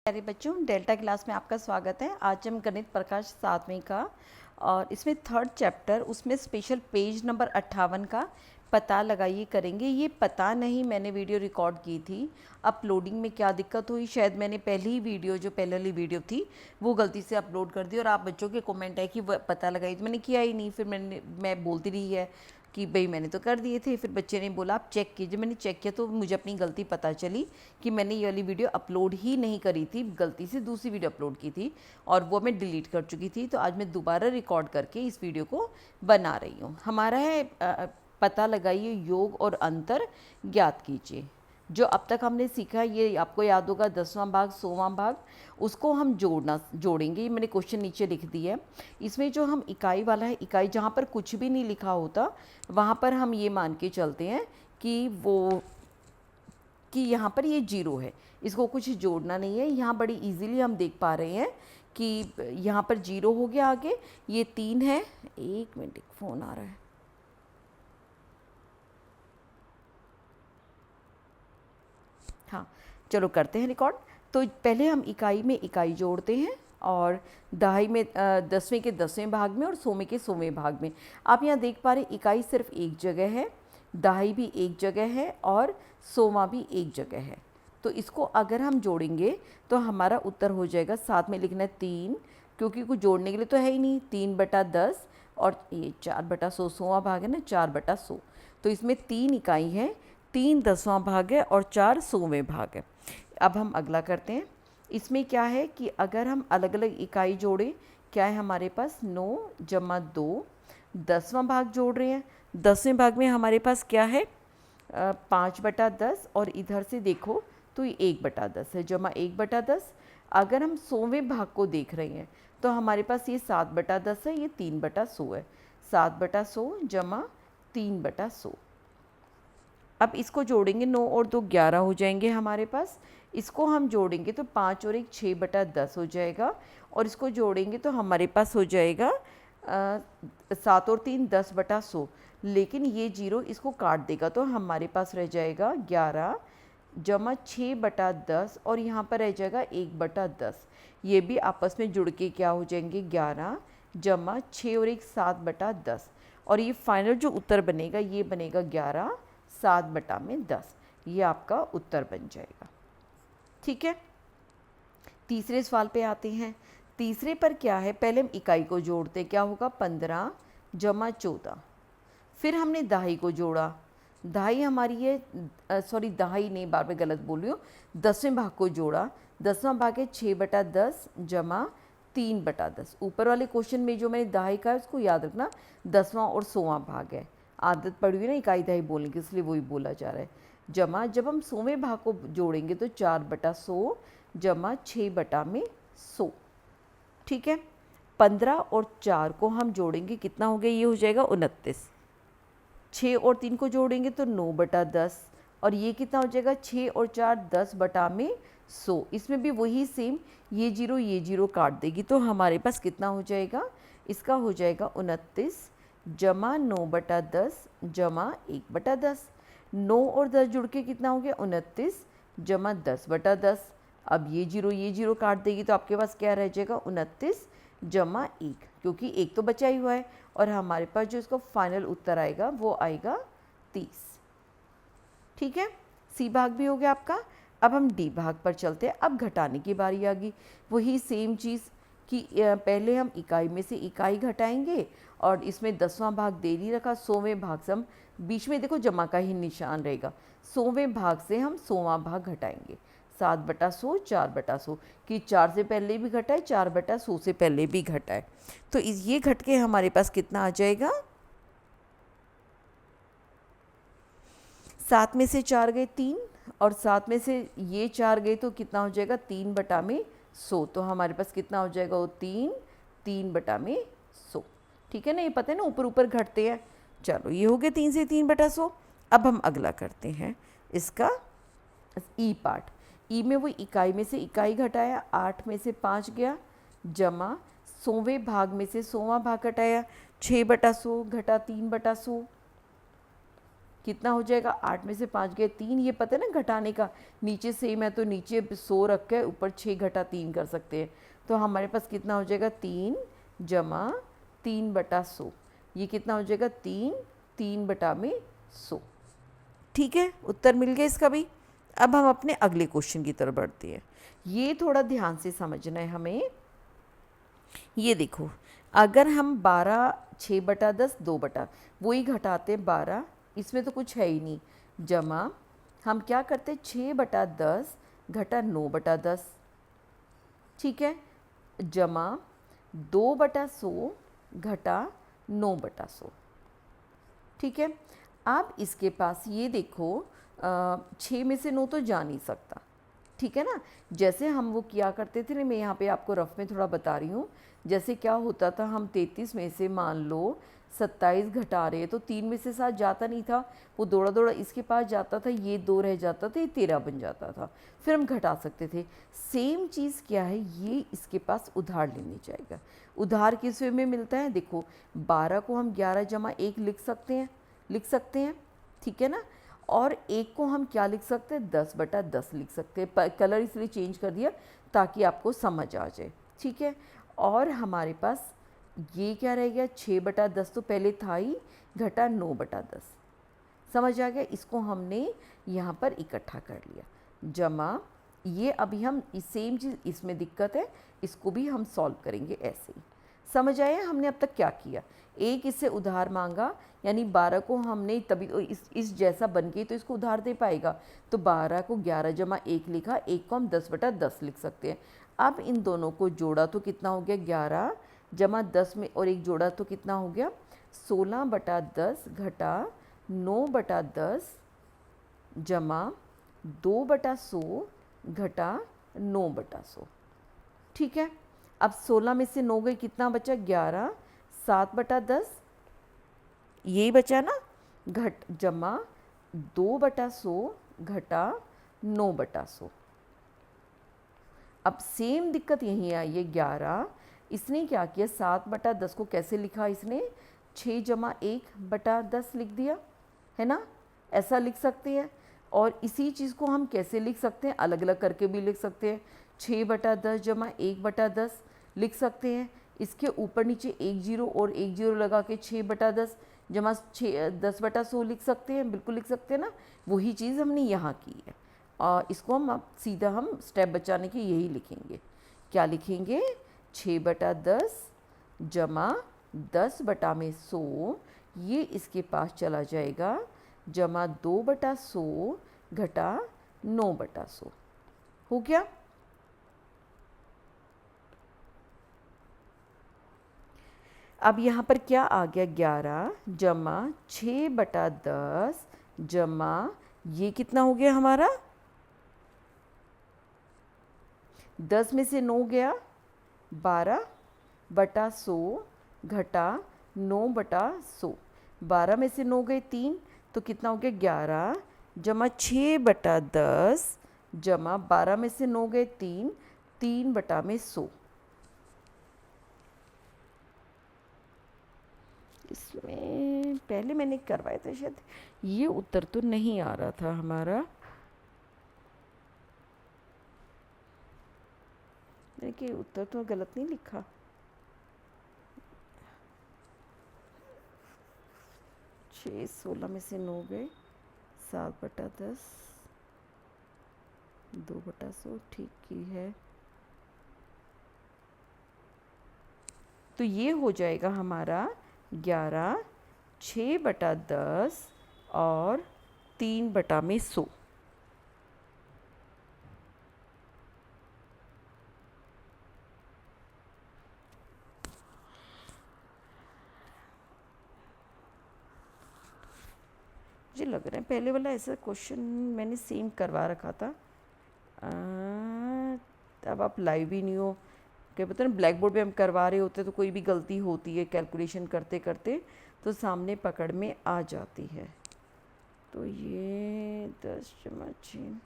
प्यारे बच्चों, delta class में आपका स्वागत है। आज हम गणित प्रकाश 7वीं का और इसमें थर्ड चैप्टर उसमें स्पेशल पेज नंबर 58 का पता लगाइए करेंगे। ये पता नहीं, मैंने वीडियो रिकॉर्ड की थी, अपलोडिंग में क्या दिक्कत हुई, शायद मैंने पहली वीडियो जो पहले वाली वीडियो थी वो गलती से अपलोड कर दी और आप बच्चों के कमेंट है कि वह पता लगाई, तो मैंने किया ही नहीं। फिर मैं बोलती रही है कि भाई मैंने तो कर दिए थे। फिर बच्चे ने बोला आप चेक कीजिए। मैंने चेक किया तो मुझे अपनी गलती पता चली कि मैंने ये वाली वीडियो अपलोड ही नहीं करी थी, गलती से दूसरी वीडियो अपलोड की थी और वो मैं डिलीट कर चुकी थी। तो आज मैं दोबारा रिकॉर्ड करके इस वीडियो को बना रही हूँ। हमारा है पता लगाइए योग और अंतर ज्ञात कीजिए। जो अब तक हमने सीखा ये आपको याद होगा, 10वां भाग 100वां भाग, उसको हम जोड़ेंगे। ये मैंने क्वेश्चन नीचे लिख दिया है। इसमें जो हम इकाई वाला है, इकाई जहाँ पर कुछ भी नहीं लिखा होता वहाँ पर हम ये मान के चलते हैं कि यहाँ पर ये 0 है, इसको कुछ जोड़ना नहीं है। यहाँ बड़ी इजीली हम देख पा रहे हैं कि यहाँ पर 0 हो गया। आगे ये 3 है। एक मिनट, एक फ़ोन आ रहा है। हाँ, चलो करते हैं रिकॉर्ड। तो पहले हम इकाई में इकाई जोड़ते हैं और दहाई में 10वें के 10वें भाग में और 100वें के 100वें भाग में। आप यहाँ देख पा रहे इकाई सिर्फ एक जगह है, दहाई भी एक जगह है और 100वां भी एक जगह है। तो इसको अगर हम जोड़ेंगे तो हमारा उत्तर हो जाएगा, साथ में लिखना है 3, क्योंकि कुछ जोड़ने के लिए तो है ही नहीं। 3/10 और ये 4/100, 100वां भाग है ना, 4/100। तो इसमें 3 इकाई है, 3 10वां भाग है और 4 100वें भाग है। अब हम अगला करते हैं। इसमें क्या है कि अगर हम अलग अलग इकाई जोड़ें, क्या है हमारे पास 9 + 2, 10वां भाग जोड़ रहे हैं। 10वें भाग में हमारे पास क्या है 5/10 और इधर से देखो तो ये 1/10 है, जमा 1/10। अगर हम 100वें भाग को देख रहे हैं तो हमारे पास ये 7/10 है, ये 3/100 है। 7/100 जमा 3/100। अब इसको जोड़ेंगे, 9 और 2 11 हो जाएंगे हमारे पास। इसको हम जोड़ेंगे तो 5 और 1 6/10 हो जाएगा और इसको जोड़ेंगे तो हमारे पास हो जाएगा 7 और 3 10/100। लेकिन ये 0 इसको काट देगा तो हमारे पास रह जाएगा 11 जमा 6/10 और यहाँ पर रह जाएगा 1/10। ये भी आपस में जुड़ के क्या हो जाएंगे 11 जमा 6 और 1 7/10 और ये फाइनल जो उत्तर बनेगा ये बनेगा 11 7/10। ये आपका उत्तर बन जाएगा। ठीक है, तीसरे सवाल पे आते हैं। तीसरे पर क्या है, पहले हम इकाई को जोड़ते, क्या होगा 15 जमा 14। फिर हमने दहाई को जोड़ा, दहाई हमारी है सॉरी दहाई नहीं, बार बार गलत बोल रही हूँ। 10वें भाग को जोड़ा, 10वां भाग है 6/10 जमा 3/10। ऊपर वाले क्वेश्चन में जो मैंने दहाई का है उसको याद रखना, 10वां और 100वां भाग है। आदत पड़ी हुई ना इकाई दहाई बोलने की, इसलिए वही बोला जा रहा है। जमा जब हम 100वें भाग को जोड़ेंगे तो 4/100 जमा 6/100। ठीक है, 15 और 4 को हम जोड़ेंगे, कितना हो गया, ये हो जाएगा 29। 6 और 3 को जोड़ेंगे तो 9/10 और ये कितना हो जाएगा 6 और 4 10/100। इसमें भी वही सेम, ये 0 काट देगी तो हमारे पास कितना हो जाएगा, इसका हो जाएगा 29 जमा 9/10 जमा 1/10। 9 और 10 जुड़ के कितना हो गया 29 जमा 10/10। अब ये 0 काट देगी तो आपके पास क्या रह जाएगा 29 जमा 1, क्योंकि 1 तो बचा ही हुआ है और हमारे पास जो इसका फाइनल उत्तर आएगा वो आएगा 30। ठीक है, सी भाग भी हो गया आपका। अब हम डी भाग पर चलते हैं। अब घटाने की बारी आ गई, वही सेम चीज़ कि पहले हम इकाई में से इकाई घटाएंगे और इसमें 10वां भाग दे नहीं रखा। 100वें भाग से हम बीच में देखो जमा का ही निशान रहेगा, 100वें भाग से हम 100वां भाग घटाएंगे। 7/100 4/100 कि 4 से पहले भी घटा है, 4/100 से पहले भी घटा है। तो ये घट के हमारे पास कितना आ जाएगा, 7 में से 4 गए 3 और 7 में से ये 4 गए तो कितना हो जाएगा 3/100। तो हमारे पास कितना हो जाएगा वो 3/100। ठीक है ना, ये पता है ना ऊपर ऊपर घटते हैं। चलो ये हो गया 3 से 3/100। अब हम अगला करते हैं इसका ई पार्ट। ई में वो इकाई में से इकाई घटाया, 8 में से 5 गया जमा 100वें भाग में से 100वां भाग घटाया, 6/100 घटा 3/100। कितना हो जाएगा, 8 में से 5 गए 3, ये पता है ना घटाने का, नीचे सेम है तो नीचे 100 रख के ऊपर 6 घटा 3 कर सकते हैं। तो हमारे पास कितना हो जाएगा 3 जमा 3/100, ये कितना हो जाएगा 3/100। ठीक है, उत्तर मिल गया इसका भी। अब हम अपने अगले क्वेश्चन की तरफ बढ़ते हैं। ये थोड़ा ध्यान से समझना है हमें। ये देखो, अगर हम 12 6/10 2 वही घटाते 12, इसमें तो कुछ है ही नहीं, जमा हम क्या करते 6/10 घटा 9/10, ठीक है, जमा 2/100 घटा 9/100, ठीक है। अब इसके पास ये देखो 6 में से 9 तो जा नहीं सकता, ठीक है ना। जैसे हम वो किया करते थे ना, मैं यहाँ पे आपको रफ में थोड़ा बता रही हूँ। जैसे क्या होता था, हम 33 में से मान लो 27 घटा रहे तो 3 में से 7 जाता नहीं था, वो दौड़ा दौड़ा इसके पास जाता था, ये 2 रह जाता था, ये 13 बन जाता था, फिर हम घटा सकते थे। सेम चीज़ क्या है, ये इसके पास उधार लेने जाएगा। उधार किस वे में मिलता है, देखो 12 को हम 11 जमा 1 लिख सकते हैं, ठीक है ना। और एक को हम क्या लिख सकते हैं, 10/10 लिख सकते हैं। कलर इसलिए चेंज कर दिया ताकि आपको समझ आ जाए, ठीक है। और हमारे पास ये क्या रह गया, 6/10 तो पहले था ही, घटा 9/10, समझ आ गया। इसको हमने यहाँ पर इकट्ठा कर लिया, जमा ये अभी हम सेम चीज़, इसमें दिक्कत है, इसको भी हम सॉल्व करेंगे ऐसे ही। समझ आया हमने अब तक क्या किया, एक इससे उधार मांगा, यानी 12 को हमने तभी तो इस जैसा बन गई तो इसको उधार दे पाएगा, तो 12 को 11 जमा 1 लिखा, 1 को हम 10/10 लिख सकते हैं। अब इन दोनों को जोड़ा तो कितना हो गया, 11 जमा 10 में और 1 जोड़ा तो कितना हो गया, 16/10 घटा 9/10 जमा 2/100 घटा 9/100, ठीक है। अब 16 में से 9 गई, कितना बचा, 11, 7/10 यही बचा ना, घट जमा 2/100 घटा 9/100। अब सेम दिक्कत यहीं आई है, 11, इसने क्या किया 7/10 को कैसे लिखा, इसने 6 जमा 1/10 लिख दिया, है ना, ऐसा लिख सकते हैं। और इसी चीज़ को हम कैसे लिख सकते हैं, अलग अलग करके भी लिख सकते हैं, 6/10 जमा 1/10 लिख सकते हैं। इसके ऊपर नीचे 1 0 और 1 0 लगा के 6/10 जमा 10/100 लिख सकते हैं, बिल्कुल लिख सकते हैं ना। वही चीज़ हमने यहाँ की है, और इसको हम अब सीधा हम स्टेप बचाने के यही लिखेंगे। क्या लिखेंगे, 6/10 जमा 10/100, ये इसके पास चला जाएगा, जमा 2/100 घटा 9/100, हो गया। अब यहाँ पर क्या आ गया, 11 जमा 6/10 जमा ये कितना हो गया हमारा, 10 में से 9 गया, 12/100 घटा 9/100, 12 में से 9 गए 3, तो कितना हो गया, 11 जमा 6/10 जमा 12 में से 9 गए 3, 3/100। इसमें पहले मैंने करवाया था शायद, ये उत्तर तो नहीं आ रहा था हमारा, देखिए उत्तर तो गलत नहीं लिखा, छः 16 में से 9 गए, 7/10 2/100, ठीक ही है। तो ये हो जाएगा हमारा 11 6/10 और 3/100। मुझे लग रहा है पहले वाला ऐसा क्वेश्चन मैंने सेम करवा रखा था, अब आप लाइव ही नहीं हो, क्या पता ना, ब्लैक बोर्ड पे हम करवा रहे होते तो कोई भी गलती होती है कैलकुलेशन करते करते, तो सामने पकड़ में आ जाती है। तो ये 10 जमा 6,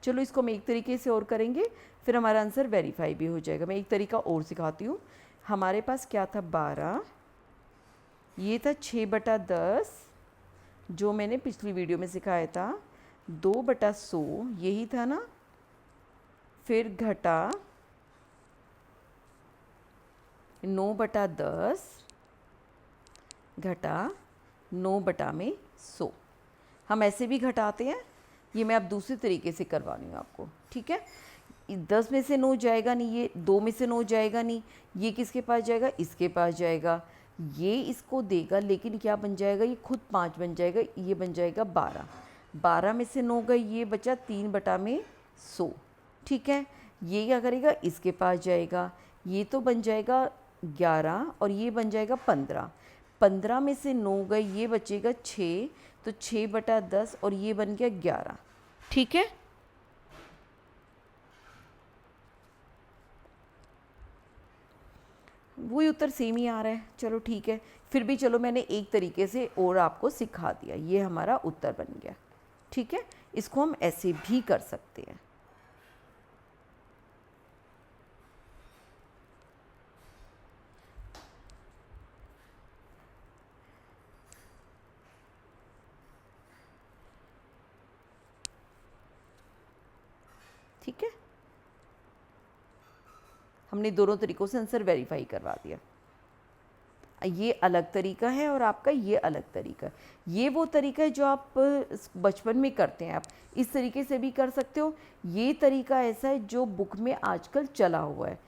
चलो इसको हम एक तरीके से और करेंगे, फिर हमारा आंसर वेरीफाई भी हो जाएगा। मैं एक तरीका और सिखाती हूँ। हमारे पास क्या था 12, ये था 6/10 जो मैंने पिछली वीडियो में सिखाया था, 2/100 यही था ना, फिर घटा 9/10 घटा 9/100। हम ऐसे भी घटाते हैं, ये मैं अब दूसरे तरीके से करवा रही हूँ आपको, ठीक है। 10 में से 9 जाएगा नहीं, ये 2 में से 9 जाएगा नहीं, ये किसके पास जाएगा, इसके पास जाएगा, ये इसको देगा, लेकिन क्या बन जाएगा, ये खुद 5 बन जाएगा, ये बन जाएगा 12। 12 में से 9 गए, ये बचा 3/100, ठीक है। ये क्या करेगा, इसके पास जाएगा, ये तो बन जाएगा 11 और ये बन जाएगा 15। 15 में से 9 गए, ये बचेगा 6, तो 6/10 और ये बन गया 11, ठीक है। वही उत्तर सेम ही आ रहा है, चलो ठीक है। फिर भी चलो मैंने एक तरीके से और आपको सिखा दिया, ये हमारा उत्तर बन गया, ठीक है। इसको हम ऐसे भी कर सकते हैं। ठीक है, हमने दोनों तरीक़ों से आंसर वेरीफाई करवा दिया। ये अलग तरीका है और आपका ये अलग तरीका है। ये वो तरीका है जो आप बचपन में करते हैं, आप इस तरीके से भी कर सकते हो। ये तरीका ऐसा है जो बुक में आजकल चला हुआ है,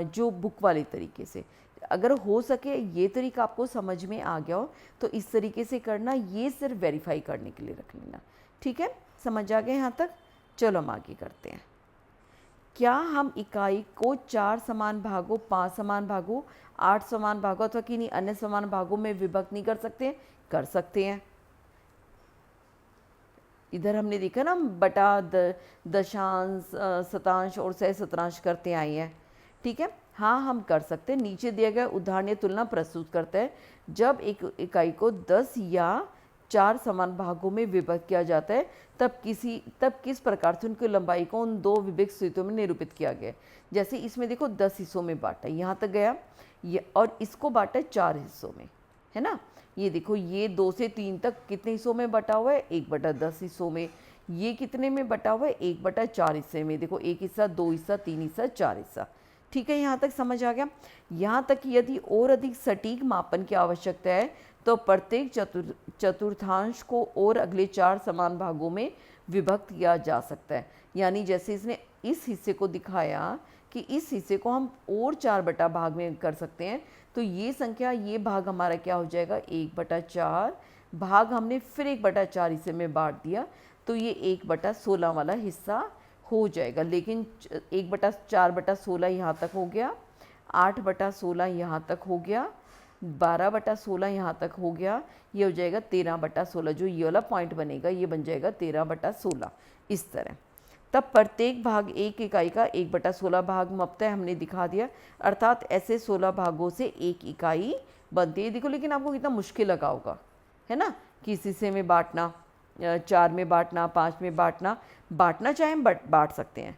जो बुक वाले तरीके से। अगर हो सके ये तरीका आपको समझ में आ गया हो तो इस तरीके से करना, ये सिर्फ वेरीफाई करने के लिए रख लेना, ठीक है। समझ आ गए यहाँ तक? चलो हम आगे करते हैं। क्या हम इकाई को 4 समान भागों, 5 समान भागों, 8 समान भागों अथवा किन्हीं अन्य समान भागों में विभक्त नहीं कर सकते? कर सकते हैं। इधर हमने देखा ना, बटा दशांश, शतांश और सह शतांश करते आए हैं, ठीक है। हाँ, हम कर सकते हैं। नीचे दिया गया उदाहरण या तुलना प्रस्तुत करता है, जब एक इकाई को 10 या 4 समान भागों में विभक्त किया जाता है तब किस प्रकार से उनकी लंबाई को उन 2 विभक्त स्थितियों में निरूपित किया गया है। जैसे इसमें देखो 10 हिस्सों में बांटा, यहाँ तक गया ये, और इसको बांटा 4 हिस्सों में, है ना। ये देखो, ये 2 से 3 तक कितने हिस्सों में बटा हुआ है? 1/10 हिस्सों में। ये कितने में बटा हुआ है? 1/4 हिस्से में। देखो, 1 हिस्सा, 2 हिस्सा, 3 हिस्सा, 4 हिस्सा, ठीक है। यहाँ तक समझ आ गया। यहाँ तक कि यदि और अधिक सटीक मापन की आवश्यकता है तो प्रत्येक चतुर्थांश को और अगले 4 समान भागों में विभक्त किया जा सकता है। यानी जैसे इसने इस हिस्से को दिखाया कि इस हिस्से को हम और 4 बटा भाग में कर सकते हैं, तो ये संख्या, ये भाग हमारा क्या हो जाएगा? 1/4 भाग हमने फिर 1/4 हिस्से में बांट दिया, तो ये 1/16 वाला हिस्सा हो जाएगा। लेकिन 1/4/16 यहाँ तक हो गया, 8/16 यहाँ तक हो गया, 12/16 यहाँ तक हो गया, ये हो जाएगा 13/16। जो ये वाला पॉइंट बनेगा ये बन जाएगा 13/16, इस तरह। तब प्रत्येक भाग एक इकाई का 1/16 भाग मपता है, हमने दिखा दिया। अर्थात ऐसे 16 भागों से एक इकाई बनती है। देखो, लेकिन आपको कितना मुश्किल लगा होगा, है ना, कि इस हिस्से में बांटना, 4 में बांटना, 5 में बांटना चाहे हम बांट सकते हैं।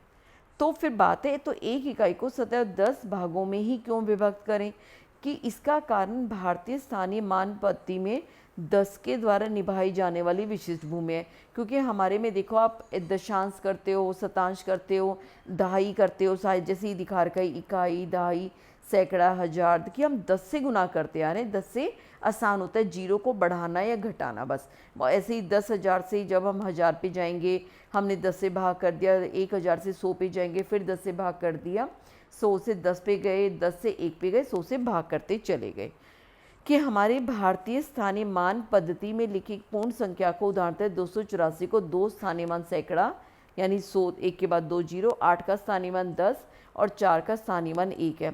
तो फिर बात है, तो एक इकाई को सतह 10 भागों में ही क्यों विभक्त करें? कि इसका कारण भारतीय स्थानीय मान पद्धति में 10 के द्वारा निभाई जाने वाली विशिष्ट भूमि है। क्योंकि हमारे में देखो, आप दशांश करते हो, शतांश करते हो, दहाई करते हो, शायद जैसे ही दिखा रखा है, इकाई, दहाई, सैकड़ा, हजार, देखिए हम 10 से गुना करते आ रहे हैं। 10 से आसान होता है जीरो को बढ़ाना या घटाना, बस। ऐसे ही 10,000 से जब हम 1000 पे जाएंगे, हमने 10 से भाग कर दिया, 1000 से 100 पे जाएंगे, फिर 10 से भाग कर दिया, 100 से 10 पे गए, 10 से 1 पे गए, 100 से भाग करते चले गए। कि हमारे भारतीय स्थानीय मान पद्धति में लिखी पूर्ण संख्या को उदाहरणतः 284 को 2 स्थानीय मान सैकड़ा, यानी 100, 1 के बाद 2 जीरो, 8 का स्थानीय मान 10 और 4 का स्थानीय मान 1 है।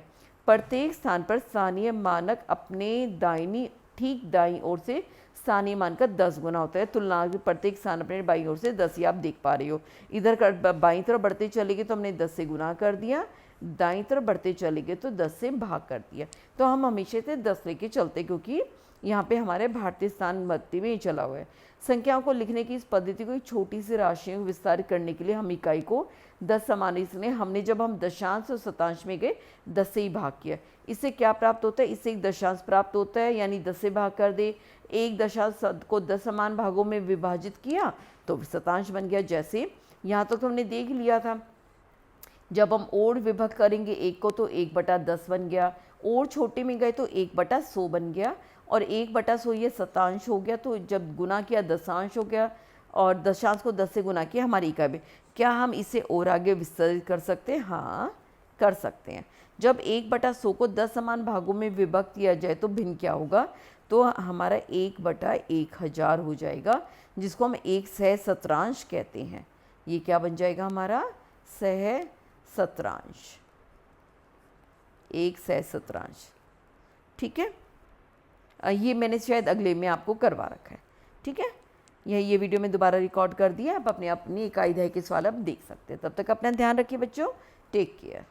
प्रत्येक स्थान पर स्थानीय मानक अपने दाहिनी, ठीक दाईं ओर से स्थानीय मान का 10 गुना होता है। तुलना प्रत्येक स्थान अपने बाईं ओर से 10, ही आप देख पा रहे हो। इधर बाईं तरफ बढ़ते चले गए तो हमने 10 से गुना कर दिया, दाईं तरफ बढ़ते चले गए तो 10 से भाग कर दिया। तो हम हमेशा से 10 लेके चलते, क्योंकि यहाँ पे हमारे भारतीय स्थान भक्ति में ही चला हुआ है। संख्याओं को लिखने की इस पद्धति को एक छोटी सी राशियों को विस्तारित करने के लिए हम इकाई को 10 समान, इसलिए हमने जब हम दशांश और शतांश में गए 10 से ही भाग किया। इससे क्या प्राप्त होता है, इससे एक दशांश प्राप्त होता है, यानी 10 से भाग कर दे। एक दशांश को 10 समान भागों में विभाजित किया तो शतांश बन गया। जैसे यहाँ तक तो हमने देख लिया था, जब हम ओर विभक्त करेंगे एक को तो 1/10 बन गया, और छोटे में गए तो 1/100 बन गया, और 1/100 ये शतांश हो गया। तो जब गुना किया दशांश हो गया, और दशांश को 10 से गुना किया हमारी इकाई में। क्या हम इसे और आगे विस्तारित कर सकते हैं? हाँ, कर सकते हैं। जब 1/100 को 10 समान भागों में विभक्त किया जाए तो भिन्न क्या होगा, तो हमारा 1/1000 हो जाएगा, जिसको हम एक सहस्त्रांश कहते हैं। ये क्या बन जाएगा हमारा सहस्त्रांश, एक सहस्त्रांश। ठीक है, ये मैंने शायद अगले में आपको करवा रखा है। ठीक है, ये वीडियो में दोबारा रिकॉर्ड कर दिया। आप अपनी इकाई दहाई के सवाल अब देख सकते हैं। तब तक अपना ध्यान रखिए बच्चों, टेक केयर।